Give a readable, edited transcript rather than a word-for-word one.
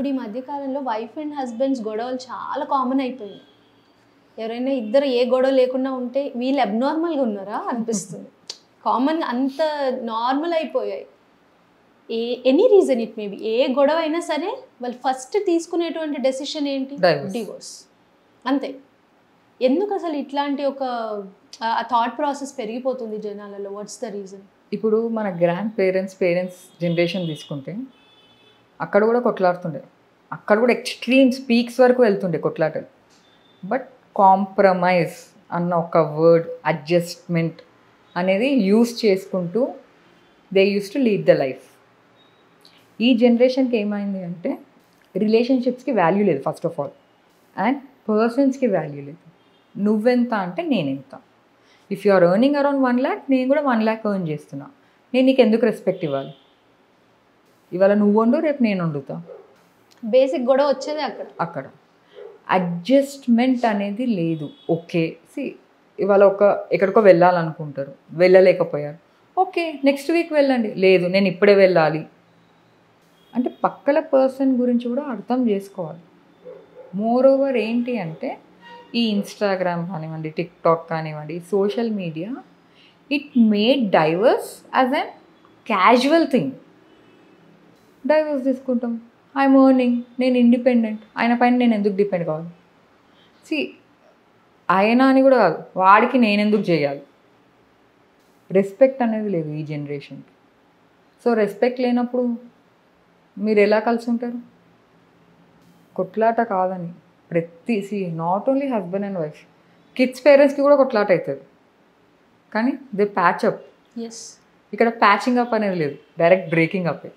ఇప్పుడు ఈ మధ్య కాలంలో వైఫ్ అండ్ హస్బెండ్స్ గొడవలు చాలా కామన్ అయిపోయాయి. ఎవరైనా ఇద్దరు ఏ గొడవ లేకుండా ఉంటే వీళ్ళు అబ్నార్మల్గా ఉన్నారా అనిపిస్తుంది. కామన్ అంత నార్మల్ అయిపోయాయి. ఎనీ రీజన్ ఇట్ మేబీ, ఏ గొడవ అయినా సరే వాళ్ళు ఫస్ట్ తీసుకునేటువంటి డెసిషన్ ఏంటి? డివోర్స్. అంతే. ఎందుకు అసలు ఇట్లాంటి ఒక థాట్ ప్రాసెస్ పెరిగిపోతుంది జనాలలో? What's the reason? ఇప్పుడు మన గ్రాండ్ పేరెంట్స్ జనరేషన్ తీసుకుంటే అక్కడ కూడా కొట్లాడుతుండే, అక్కడ కూడా ఎక్స్ట్రీమ్ స్పీక్స్ వరకు వెళ్తుండే కొట్లాటలు. బట్ కాంప్రమైజ్ అన్న ఒక వర్డ్, అడ్జస్ట్మెంట్ అనేది యూస్ చేసుకుంటూ they use to lead the life. ఈ జనరేషన్కి ఏమైంది అంటే రిలేషన్షిప్స్కి వాల్యూ లేదు ఫస్ట్ ఆఫ్ ఆల్, అండ్ పర్సన్స్కి వాల్యూ లేదు. నువ్వెంత అంటే నేనెంత. If you are earning around 1 lakh, నేను కూడా 1 lakh ఎర్న్ చేస్తున్నా, నేను నీకు ఎందుకు రెస్పెక్ట్ ఇవ్వాలి? ఇవాళ నువ్వు వండు, రేపు నేను వండుతా. బేసిక్ గొడవ వచ్చేది అక్కడ. అడ్జస్ట్మెంట్ అనేది లేదు. ఓకే, ఇవాళ ఎక్కడికో వెళ్ళాలనుకుంటారు, వెళ్ళలేకపోయారు, ఓకే నెక్స్ట్ వీక్ వెళ్ళండి. లేదు నేను ఇప్పుడే వెళ్ళాలి అంటే పక్కల పర్సన్ గురించి కూడా అర్థం చేసుకోవాలి. మోర్ ఓవర్ ఏంటి అంటే ఈ ఇన్స్టాగ్రామ్ కానివ్వండి, టిక్టాక్ కానివ్వండి, social media, it made divorce as an casual thing. Divorce తీసుకుంటాం, ఐఎమ్ ఎర్నింగ్, నేను ఇండిపెండెంట్, ఆయన పైన నేను ఎందుకు డిపెండ్ కావాలి? ఆయన అని కూడా కాదు, వాడికి నేను ఎందుకు చేయాలి? రెస్పెక్ట్ అనేది లేదు ఈ జనరేషన్కి. సో రెస్పెక్ట్ లేనప్పుడు మీరు ఎలా కలిసి ఉంటారు? కొట్లాట కాదని not only husband and wife, kids పేరెంట్స్కి కూడా కొట్లాట అవుతుంది, కానీ దే ప్యాచ్ అప్. ఇక్కడ ప్యాచింగ్ అప్ అనేది లేదు, డైరెక్ట్ బ్రేకింగ్ అప్.